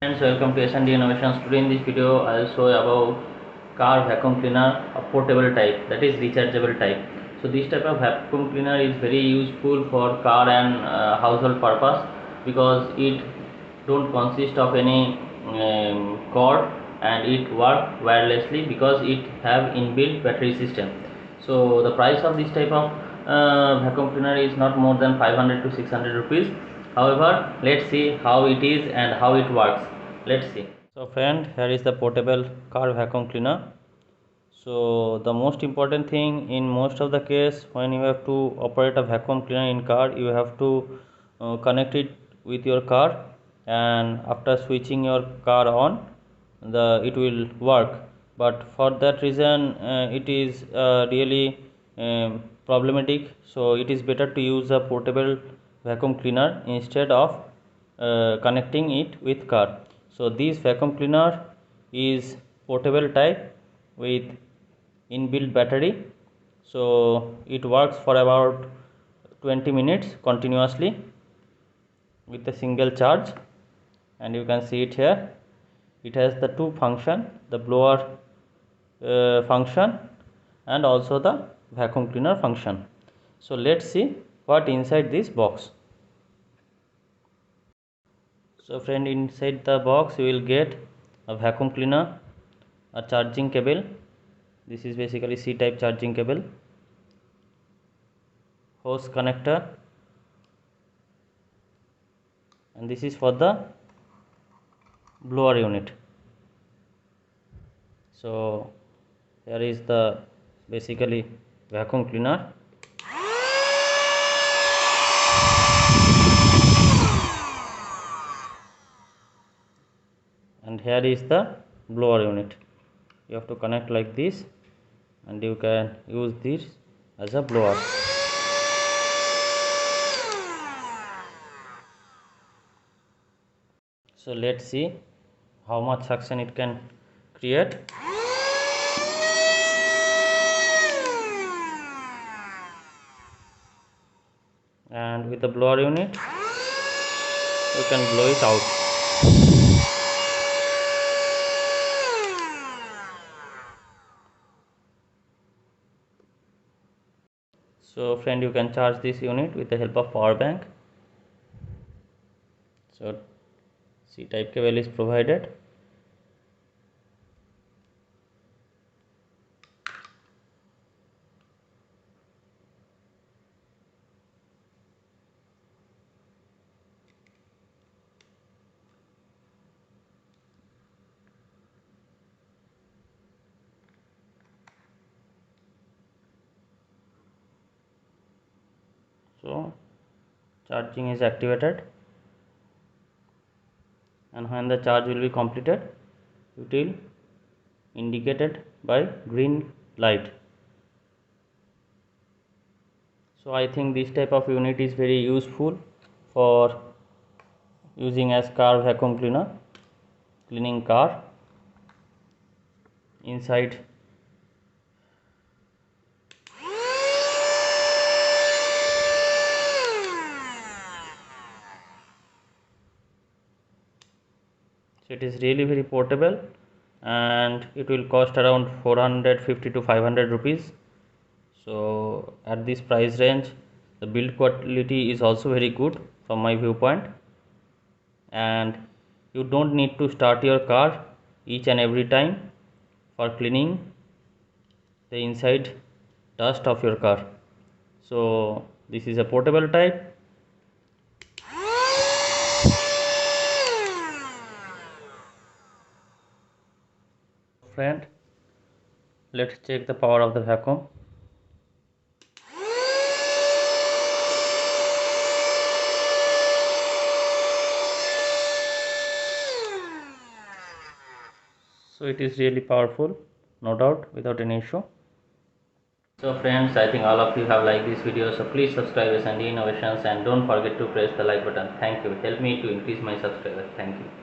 Friends, welcome to S&D Innovations. Today in this video I will show about car vacuum cleaner, a portable type, that is rechargeable type. So this type of vacuum cleaner is very useful for car and household purpose, because it don't consist of any cord, and it work wirelessly because it have inbuilt battery system. So the price of this type of vacuum cleaner is not more than 500 to 600 rupees. However, let's see how it is and how it works. Let's see. So friend, here is the portable car vacuum cleaner. So the most important thing in most of the case, when you have to operate a vacuum cleaner in car, you have to connect it with your car, and after switching your car on, it will work. But for that reason it is really problematic. So it is better to use a portable vacuum cleaner instead of connecting it with car. So this vacuum cleaner is portable type with inbuilt battery. So it works for about 20 minutes continuously with a single charge, and you can see it here. It has the two function, the blower function and also the vacuum cleaner function. So let's see what inside this box. So friend, inside the box you will get a vacuum cleaner, a charging cable. This is basically C type charging cable, hose connector, and this is for the blower unit. So here is the basically vacuum cleaner, and here is the blower unit. You have to connect like this, and you can use this as a blower. So let's see how much suction it can create. And with the blower unit you can blow it out. So friend, you can charge this unit with the help of power bank. So C type cable is provided. So charging is activated, and when the charge will be completed, it will indicated by green light. So I think this type of unit is very useful for using as car vacuum cleaner, cleaning car inside. So it is really very portable, and it will cost around 450 to 500 rupees. So at this price range, the build quality is also very good from my viewpoint, and you don't need to start your car each and every time for cleaning the inside dust of your car. So this is a portable type. Friend, let's check the power of the vacuum. So it is really powerful, no doubt, without any issue. So friends, I think all of you have liked this video, so please subscribe S&D Innovations, and don't forget to press the like button. Thank you. Help me to increase my subscribers. Thank you.